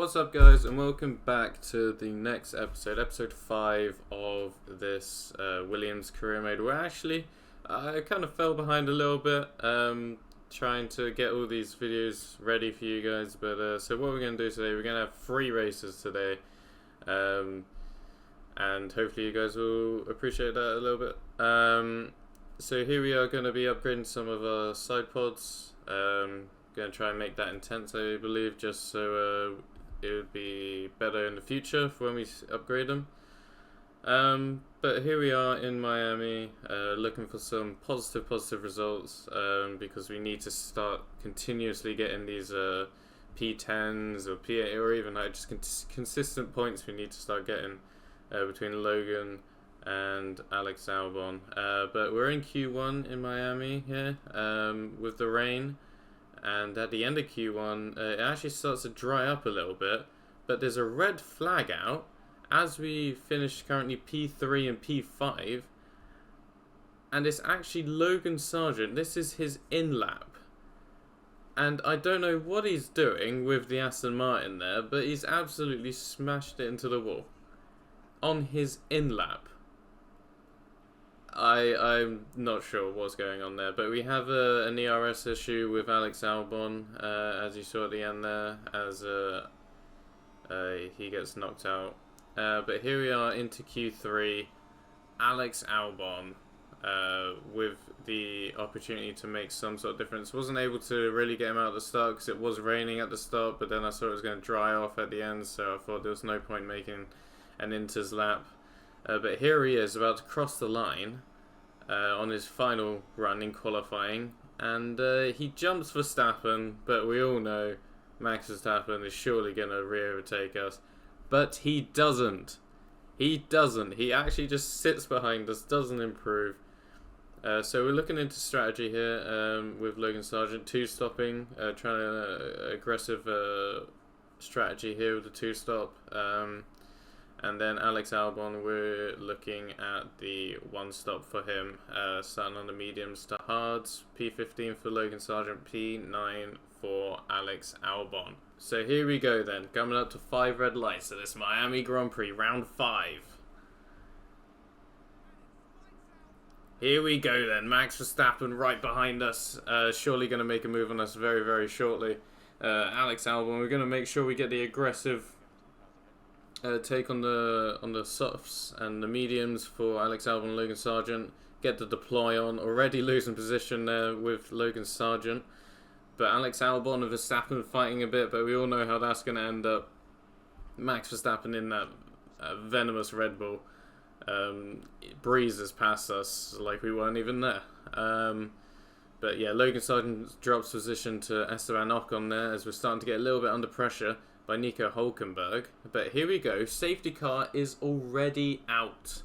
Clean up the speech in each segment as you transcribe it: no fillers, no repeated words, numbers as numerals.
What's up, guys, and welcome back to the next episode, episode 5 of this Williams career mode. Where actually I kind of fell behind a little bit, trying to get all these videos ready for you guys. But so what we're going to do today, we're going to have 3 races today, and hopefully you guys will appreciate that a little bit. So here we are going to be upgrading some of our side pods. Going to try and make that intense, I believe, just so it would be better in the future for when we upgrade them. But here we are in Miami, looking for some positive results, because we need to start continuously getting these P10s or P8 or even like just consistent points we need to start getting between Logan and Alex Albon. But we're in Q1 in Miami here, with the rain. And at the end of Q1, it actually starts to dry up a little bit, but there's a red flag out as we finish currently P3 and P5, and it's actually Logan Sargent. This is his in-lap, and I don't know what he's doing with the Aston Martin there, but he's absolutely smashed it into the wall on his in-lap. I'm not sure what's going on there, but we have an ERS issue with Alex Albon, as you saw at the end there, as he gets knocked out. But here we are into Q3, Alex Albon, with the opportunity to make some sort of difference. Wasn't able to really get him out at the start because it was raining at the start, but then I saw it was going to dry off at the end, so I thought there was no point making an Inters lap. But here he is about to cross the line on his final run in qualifying, and he jumps Verstappen, but we all know Max Verstappen is surely going to re-overtake us. But he doesn't. He doesn't. He actually just sits behind us, doesn't improve. So we're looking into strategy here, with Logan Sargent two-stopping, trying an aggressive strategy here with the two-stop. And then Alex Albon, we're looking at the one-stop for him, starting on the mediums to hards, P15 for Logan Sargent, P9 for Alex Albon. So here we go then, coming up to 5 red lights at this Miami Grand Prix, round 5. Here we go then, Max Verstappen right behind us, surely going to make a move on us very, very shortly. Alex Albon, we're going to make sure we get the aggressive take on the softs and the mediums for Alex Albon and Logan Sargent. Get the deploy on. Already losing position there with Logan Sargent. But Alex Albon and Verstappen fighting a bit, but we all know how that's going to end up. Max Verstappen in that venomous Red Bull breezes past us like we weren't even there. But yeah, Logan Sargent drops position to Esteban Ocon there as we're starting to get a little bit under pressure by Nico Hülkenberg. But here we go, safety car is already out.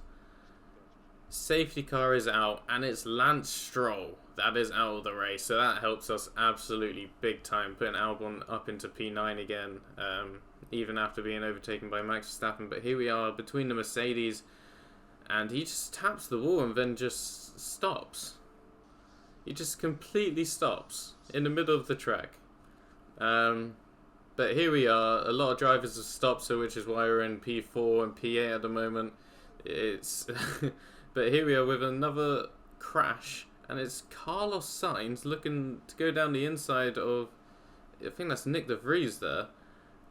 Safety car is out, and it's Lance Stroll that is out of the race, so that helps us absolutely big time, putting Albon up into P9 again, even after being overtaken by Max Verstappen. But here we are between the Mercedes, and he just taps the wall and then just stops. He just completely stops in the middle of the track. But here we are, a lot of drivers have stopped, so which is why we're in P4 and P8 at the moment. It's but here we are with another crash, and it's Carlos Sainz looking to go down the inside of, I think that's Nick de Vries there,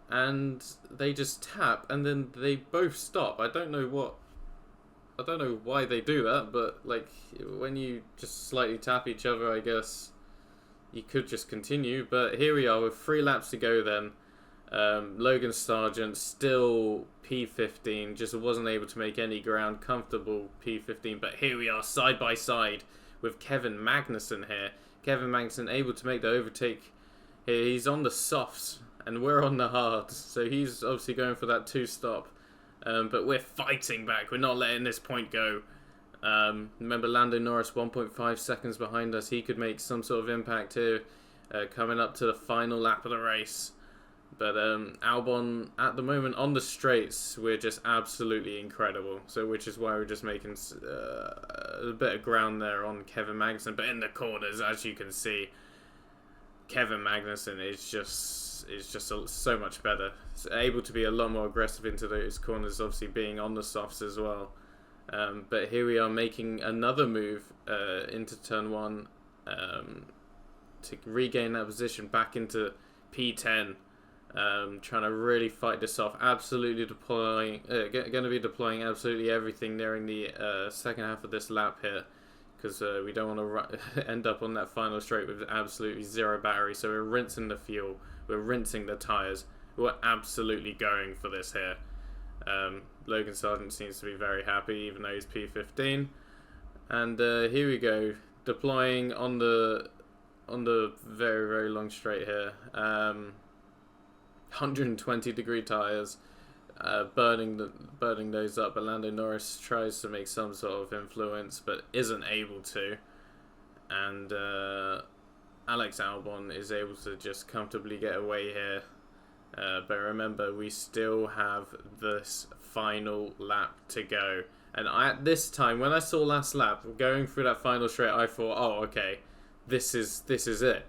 and they just tap, and then they both stop. I don't know why they do that, but like when you just slightly tap each other, I guess you could just continue. But here we are with 3 laps to go then. Logan Sargent still P15, just wasn't able to make any ground, comfortable P15. But here we are side by side with Kevin Magnussen here. Kevin Magnussen able to make the overtake here. He's on the softs and we're on the hards, so he's obviously going for that 2-stop. But we're fighting back, we're not letting this point go. Remember Lando Norris 1.5 seconds behind us. He could make some sort of impact here, coming up to the final lap of the race. But Albon at the moment on the straights, we're just absolutely incredible. So which is why we're just making a bit of ground there on Kevin Magnussen. But in the corners, as you can see, Kevin Magnussen is just is just so much better. It's able to be a lot more aggressive into those corners, obviously being on the softs as well. But here we are making another move into turn 1 to regain that position back into P10. Trying to really fight this off. Absolutely deploying, going to be deploying absolutely everything nearing the second half of this lap here, because we don't want to end up on that final straight with absolutely zero battery. So we're rinsing the fuel, we're rinsing the tyres, we're absolutely going for this here. Logan Sargent seems to be very happy, even though he's P15. And here we go, deploying on the very, very long straight here. 120 degree tyres, burning those up. But Lando Norris tries to make some sort of influence, but isn't able to. And Alex Albon is able to just comfortably get away here. But remember, we still have this final lap to go. And at this time, when I saw last lap, going through that final straight, I thought, oh, okay, this is it.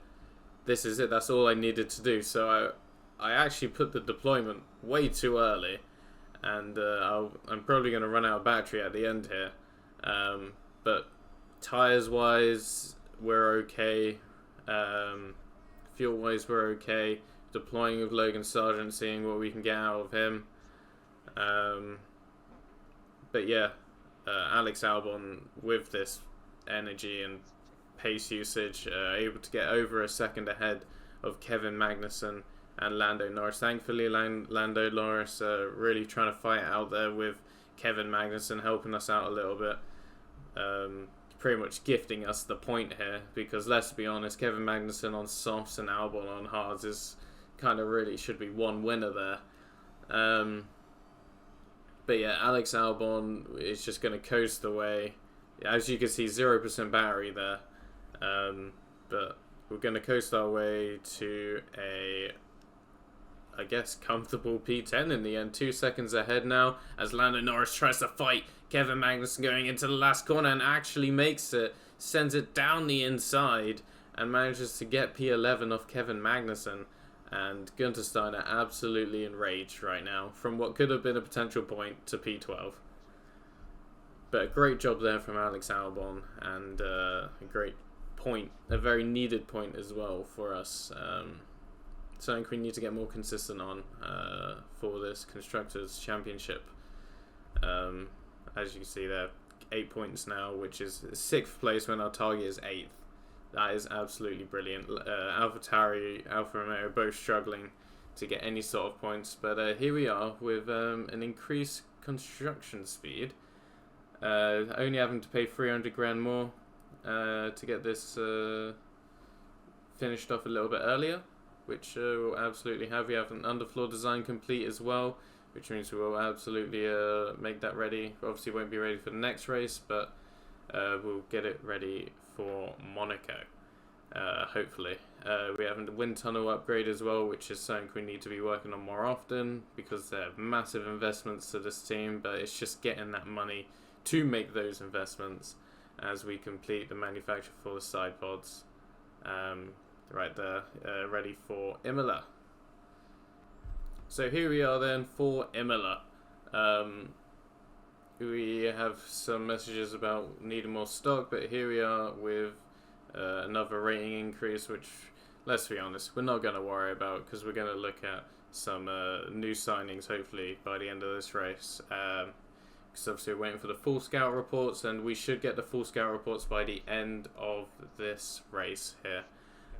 This is it. That's all I needed to do. So I actually put the deployment way too early. And I'm probably going to run out of battery at the end here. But tyres-wise, we're okay. Fuel-wise, we're okay. Deploying with Logan Sargent, seeing what we can get out of him. But yeah, Alex Albon with this energy and pace usage, able to get over a second ahead of Kevin Magnussen and Lando Norris. Thankfully, Lando Norris really trying to fight out there with Kevin Magnussen, helping us out a little bit. Pretty much gifting us the point here, because let's be honest, Kevin Magnussen on softs and Albon on hards is kind of really should be one winner there. But yeah, Alex Albon is just going to coast away. As you can see, 0% battery there. But we're going to coast our way to a, I guess, comfortable P10 in the end. 2 seconds ahead now as Lando Norris tries to fight Kevin Magnussen going into the last corner and actually makes it, sends it down the inside and manages to get P11 off Kevin Magnussen. And Gunther Steiner absolutely enraged right now from what could have been a potential point to P12. But a great job there from Alex Albon, and a great point, a very needed point as well for us. Something we need to get more consistent on for this Constructors' Championship. As you can see there, 8 points now, which is 6th place when our target is 8th. That is absolutely brilliant. AlphaTauri, Alfa Romeo both struggling to get any sort of points, but here we are with an increased construction speed. Only having to pay 300 grand more to get this finished off a little bit earlier, which we'll absolutely have. We have an underfloor design complete as well, which means we will absolutely make that ready. Obviously won't be ready for the next race, but we'll get it ready for Monaco, hopefully. We have a wind tunnel upgrade as well, which is something we need to be working on more often, because they're massive investments to this team, but it's just getting that money to make those investments as we complete the manufacture for the side pods. Right there, ready for Imola. So here we are then for Imola. We have some messages about needing more stock, but here we are with another rating increase, which, let's be honest, we're not going to worry about, because we're going to look at some new signings hopefully by the end of this race. Because obviously we're waiting for the full scout reports, and we should get the full scout reports by the end of this race here.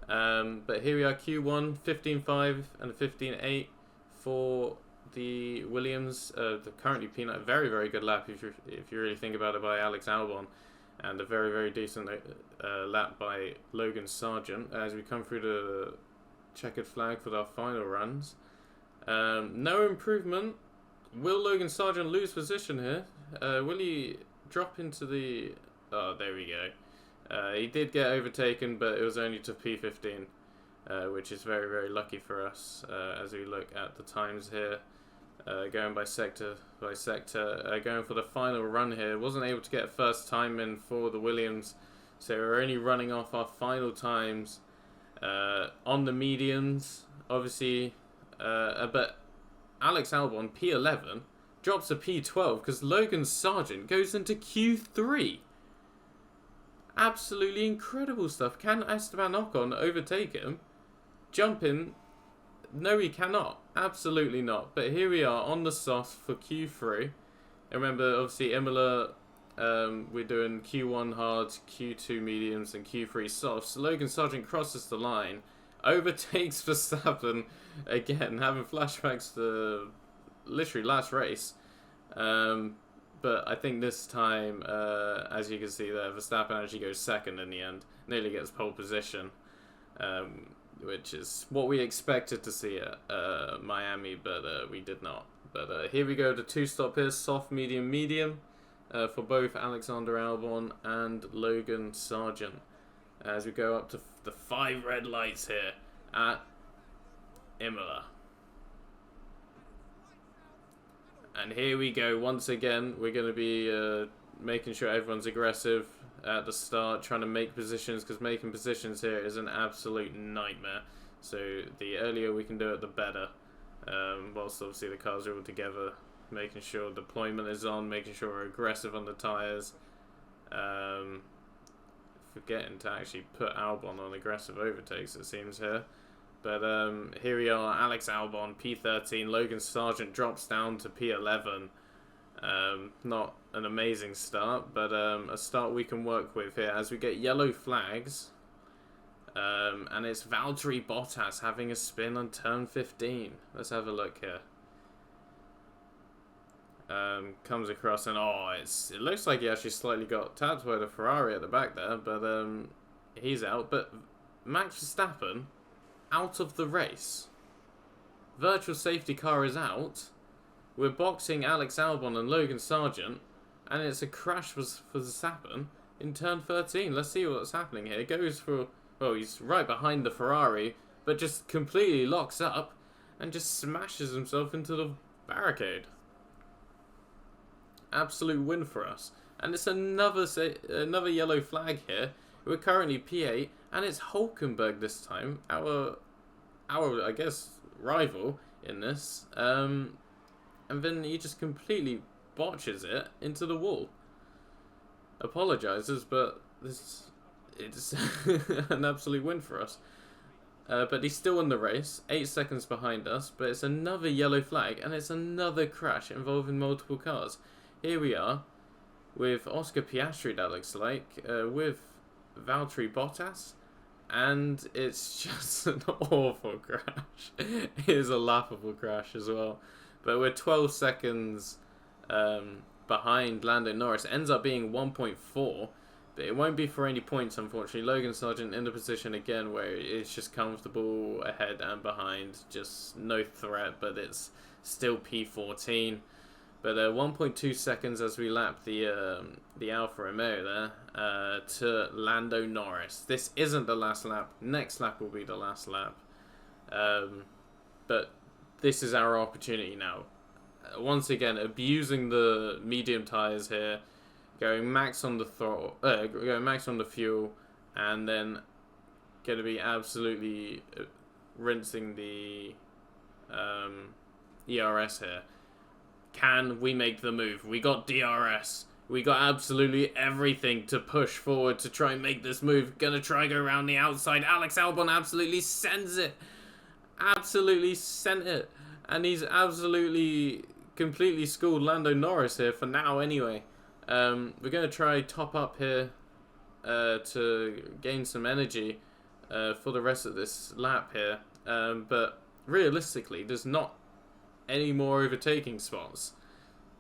But here we are, Q1, 15.5 and 15.8 for the Williams. The currently P9, very, very good lap if you really think about it, by Alex Albon, and a very, very decent lap by Logan Sargent as we come through the checkered flag for our final runs. No improvement. Will Logan Sargent lose position here? Will he drop into the... Oh, there we go. He did get overtaken, but it was only to P15, which is very, very lucky for us as we look at the times here. Going by sector, going for the final run here. Wasn't able to get a first time in for the Williams, so we're only running off our final times on the medians. Obviously, but Alex Albon, P11, drops a P12 because Logan Sargent goes into Q3. Absolutely incredible stuff. Can Esteban Ocon overtake him? Jump in? No, he cannot. Absolutely not. But here we are on the sauce for Q3. And remember, obviously, Imola, we're doing Q1 hards, Q2 mediums, and Q3 softs. Logan Sargent crosses the line, overtakes Verstappen again, having flashbacks to literally last race. But I think this time, as you can see there, Verstappen actually goes second in the end. Nearly gets pole position, which is what we expected to see at Miami, but we did not. But here we go, the two-stop here, soft, medium, medium, for both Alexander Albon and Logan Sargent. As we go up to the 5 red lights here at Imola. And here we go, once again, we're going to be making sure everyone's aggressive at the start, trying to make positions, because making positions here is an absolute nightmare. So the earlier we can do it, the better. Whilst obviously the cars are all together, making sure deployment is on, making sure we're aggressive on the tyres. Forgetting to actually put Albon on aggressive overtakes, it seems here. But here we are, Alex Albon, P13, Logan Sargent drops down to P11. Not an amazing start, but a start we can work with here as we get yellow flags. And it's Valtteri Bottas having a spin on turn 15. Let's have a look here. Comes across and it looks like he actually slightly got tapped by the Ferrari at the back there, but he's out. But Max Verstappen out of the race. Virtual safety car is out. We're boxing Alex Albon and Logan Sargent, and it's a crash for Verstappen in turn 13. Let's see what's happening here. It goes for, well, he's right behind the Ferrari, but just completely locks up and just smashes himself into the barricade. Absolute win for us. And it's another yellow flag here. We're currently P8, and it's Hulkenberg this time, our I guess rival in this. And then he just completely botches it into the wall. Apologizes, but it's an absolute win for us. But he's still in the race, 8 seconds behind us. But it's another yellow flag, and it's another crash involving multiple cars. Here we are with Oscar Piastri, that looks like, with Valtteri Bottas, and it's just an awful crash. It is a laughable crash as well. But we're 12 seconds behind Lando Norris. It ends up being 1.4, but it won't be for any points, unfortunately. Logan Sargent in the position again where it's just comfortable ahead and behind, just no threat, but it's still P14. But 1.2 seconds as we lap the Alfa Romeo there to Lando Norris. This isn't the last lap. Next lap will be the last lap. But this is our opportunity now. Once again, abusing the medium tyres here, going max on the throttle, going max on the fuel, and then going to be absolutely rinsing the ERS here. Can we make the move? We got DRS. We got absolutely everything to push forward to try and make this move. Gonna try go around the outside. Alex Albon absolutely sends it. Absolutely sent it. And he's absolutely, completely schooled Lando Norris here for now anyway. We're gonna try top up here to gain some energy for the rest of this lap here. But realistically, there's not any more overtaking spots,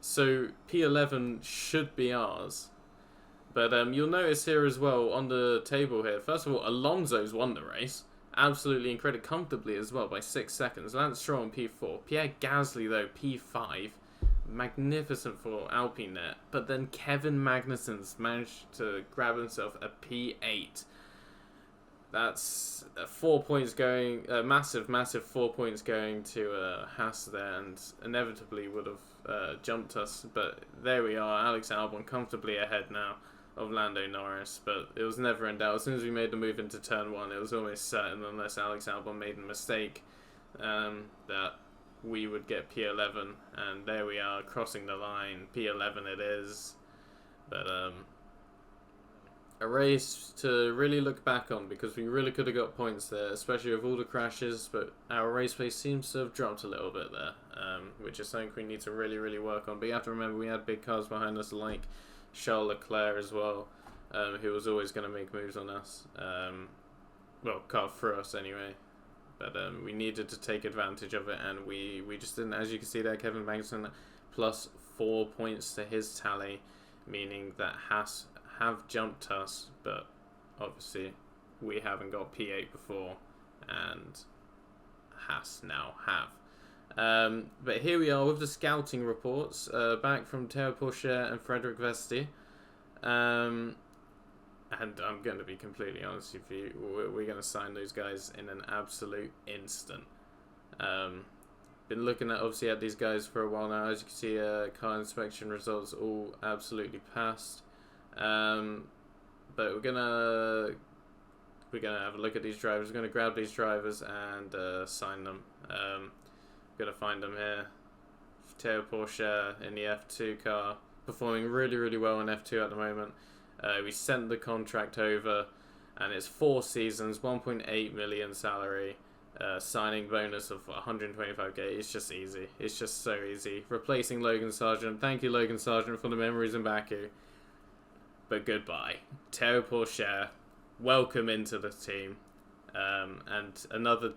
so P11 should be ours. But you'll notice here as well on the table here, first of all, Alonso's won the race absolutely incredible, comfortably as well by 6 seconds. Lance Stroll on P4, Pierre Gasly though P5, magnificent for Alpine there. But then Kevin Magnussen's managed to grab himself a P8. That's 4 points going, massive 4 points going to Haas there, and inevitably would have jumped us. But there we are, Alex Albon comfortably ahead now of Lando Norris. But it was never in doubt. As soon as we made the move into turn 1, it was almost certain, unless Alex Albon made a mistake, that we would get P11, and there we are, crossing the line. P11 it is, but a race to really look back on, because we really could have got points there, especially with all the crashes, but our race pace seems to have dropped a little bit there, which is something we need to really work on. But you have to remember, we had big cars behind us like Charles Leclerc as well, who was always going to make moves on us, well, car for us anyway. But we needed to take advantage of it, and we just didn't. As you can see there, Kevin Magnussen plus 4 points to his tally, meaning that Haas have jumped us, but obviously we haven't got P8 before, and Haas now have. But here we are with the scouting reports, back from Théo Pourchaire and Frédéric Vesti. And I'm going to be completely honest with you, we're going to sign those guys in an absolute instant. Been looking obviously at these guys for a while now. As you can see, car inspection results all absolutely passed. But we're gonna have a look at these drivers. We're gonna grab these drivers and sign them. Gonna find them here. Théo Pourchaire in the F2 car, performing really well in F2 at the moment. We sent the contract over, and it's 4 seasons, 1.8 million salary, signing bonus of 125k. It's just easy. It's just so easy. Replacing Logan Sargent. Thank you, Logan Sargent, for the memories in Baku. But goodbye. Théo Pourchaire, welcome into the team. And another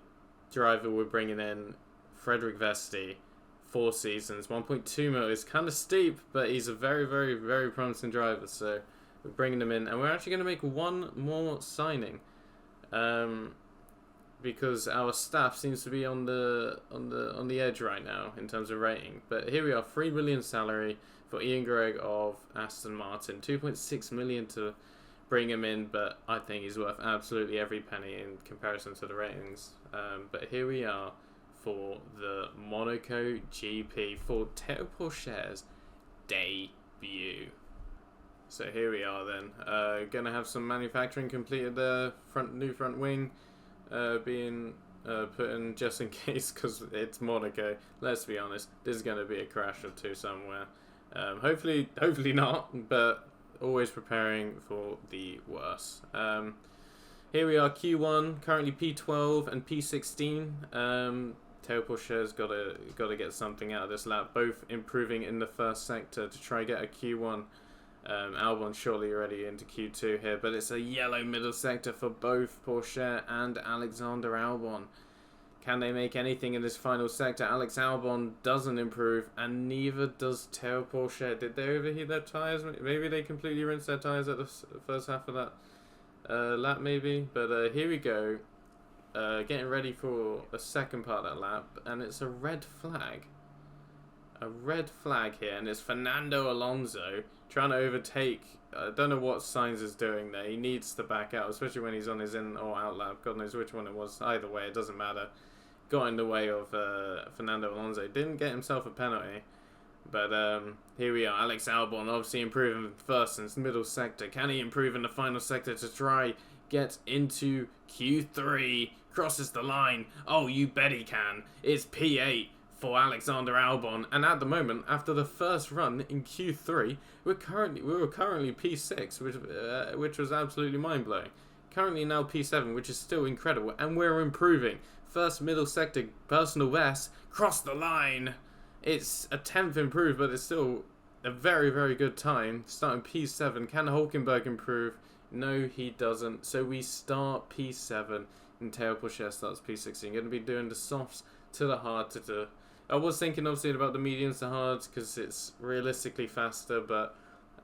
driver we're bringing in, Frédéric Vesti, 4 seasons, 1.2 mil. It's kind of steep, but he's a very promising driver, so we're bringing him in. And we're actually going to make one more signing, because our staff seems to be on the edge right now in terms of rating. But here we are, 3 million salary for Ian Gregg of Aston Martin, 2.6 million to bring him in, but I think he's worth absolutely every penny in comparison to the ratings. But here we are for the Monaco GP for Théo Pourchaire's debut. So here we are then. Gonna have some manufacturing completed there. New front wing being put in just in case, because it's Monaco. Let's be honest, this is gonna be a crash or two somewhere. Hopefully not, but always preparing for the worst. Here we are, Q1, currently P12 and P16. Théo Pourchaire's got to get something out of this lap, both improving in the first sector to try get a Q1. Albon's surely already into Q2 here, but it's a yellow middle sector for both Pourchaire and Alexander Albon. Can they make anything in this final sector? Alex Albon doesn't improve, and neither does Théo Pourchaire. Did they overheat their tyres? Maybe they completely rinsed their tyres at the first half of that lap, maybe. But here we go. Getting ready for a second part of that lap, and it's a red flag. A red flag here, and it's Fernando Alonso trying to overtake. I don't know what Sainz is doing there. He needs to back out, especially when he's on his in or out lap. God knows which one it was. Either way, it doesn't matter. Got in the way of Fernando Alonso. Didn't get himself a penalty. But here we are. Alex Albon obviously improving first in the middle sector. Can he improve in the final sector to try get into Q3? Crosses the line. Oh, you bet he can. It's P8 for Alexander Albon, and at the moment, after the first run in Q3, we were currently P6, which was absolutely mind blowing. Currently now P7, which is still incredible, and we're improving. First middle sector personal best, cross the line. It's a 10th improve, but it's still a very good time. Starting P7, can Hulkenberg improve? No, he doesn't. So we start P7, and Théo Pourchaire starts P16. Going to be doing the softs to the hard I was thinking obviously about the mediums to hards because it's realistically faster, but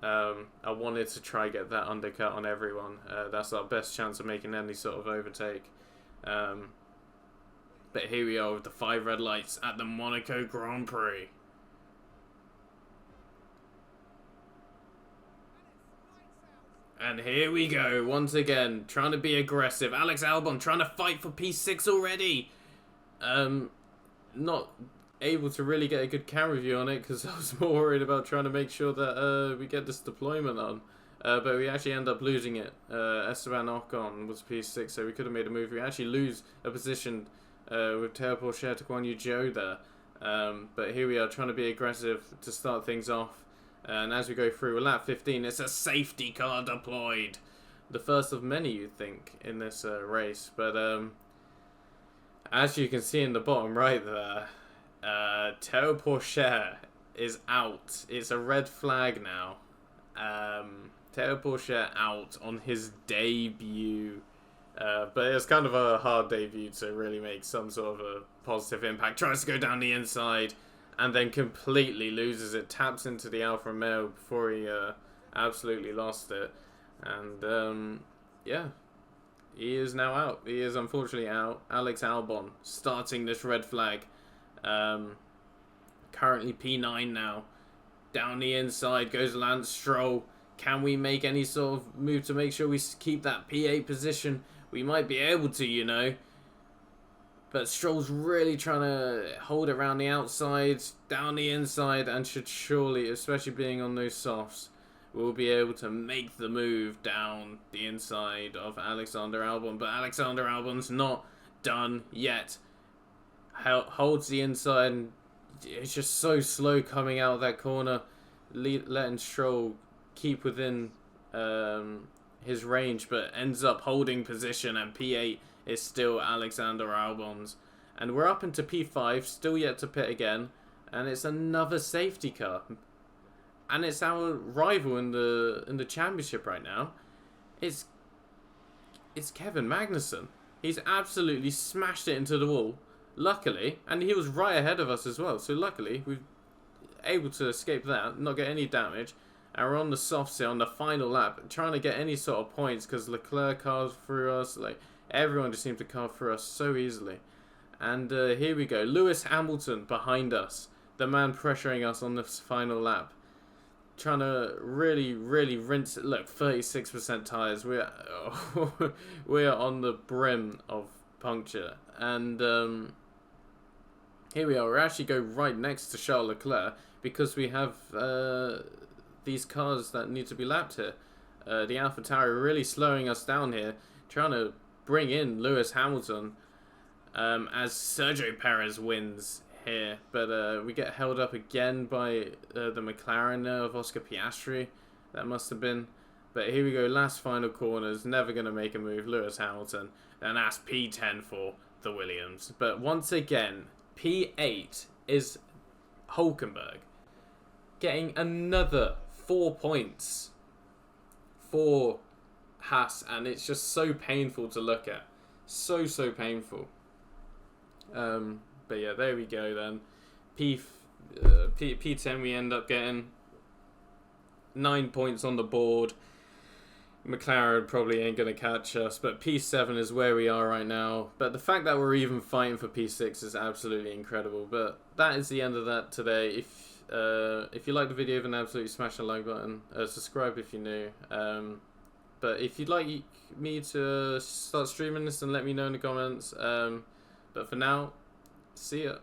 I wanted to try get that undercut on everyone. That's our best chance of making any sort of overtake. But here we are with the 5 red lights at the Monaco Grand Prix. And here we go, once again, trying to be aggressive. Alex Albon trying to fight for P6 already. Not able to really get a good camera view on it because I was more worried about trying to make sure that we get this deployment on. But we actually end up losing it. Esteban Ocon was P6, so we could have made a move. We actually lose a position with Teo Porcher to Guan Yu Zhou there. But here we are trying to be aggressive to start things off. And as we go through, we're lap 15. It's a safety car deployed. The first of many, you'd think, in this race. But as you can see in the bottom right there, Teo Porcher is out. It's a red flag now. Teo Porcher out on his debut. But it's kind of a hard debut to really make some sort of a positive impact. Tries to go down the inside and then completely loses it. Taps into the Alfa Romeo before he absolutely lost it. And yeah, he is now out. He is unfortunately out. Alex Albon starting this red flag. Currently P9 now. Down the inside goes Lance Stroll. Can we make any sort of move to make sure we keep that P8 position? We might be able to, you know. But Stroll's really trying to hold it around the outside, down the inside, and should surely, especially being on those softs, will be able to make the move down the inside of Alexander Albon. But Alexander Albon's not done yet. Holds the inside, and it's just so slow coming out of that corner, letting Stroll keep within his range, but ends up holding position, and P8 is still Alexander Albon's. And we're up into P5, still yet to pit again, and it's another safety car. And it's our rival in the championship right now. It's Kevin Magnussen. He's absolutely smashed it into the wall. Luckily, and he was right ahead of us as well. So luckily, we're able to escape that, not get any damage. And we're on the softs here on the final lap, trying to get any sort of points because Leclerc carved through us. Like, everyone just seemed to carve through us so easily. And here we go. Lewis Hamilton behind us. The man pressuring us on this final lap. Trying to really rinse it. Look, 36% tyres. We're on the brim of puncture. And here we are. We actually go right next to Charles Leclerc because we have these cars that need to be lapped here. The AlphaTauri really slowing us down here, trying to bring in Lewis Hamilton as Sergio Perez wins here. But we get held up again by the McLaren of Oscar Piastri. That must have been. But here we go, last final corners, never going to make a move, Lewis Hamilton. And that's P10 for the Williams. But once again, P8 is Hulkenberg getting another 4 points for Haas, and it's just so painful to look at. So painful. But yeah, there we go then. P10 we end up getting 9 points on the board. McLaren probably ain't going to catch us, but P7 is where we are right now. But the fact that we're even fighting for P6 is absolutely incredible. But that is the end of that today. If you like the video, then absolutely smash the like button. Subscribe if you're new. But if you'd like me to start streaming this, then let me know in the comments. But for now, see ya.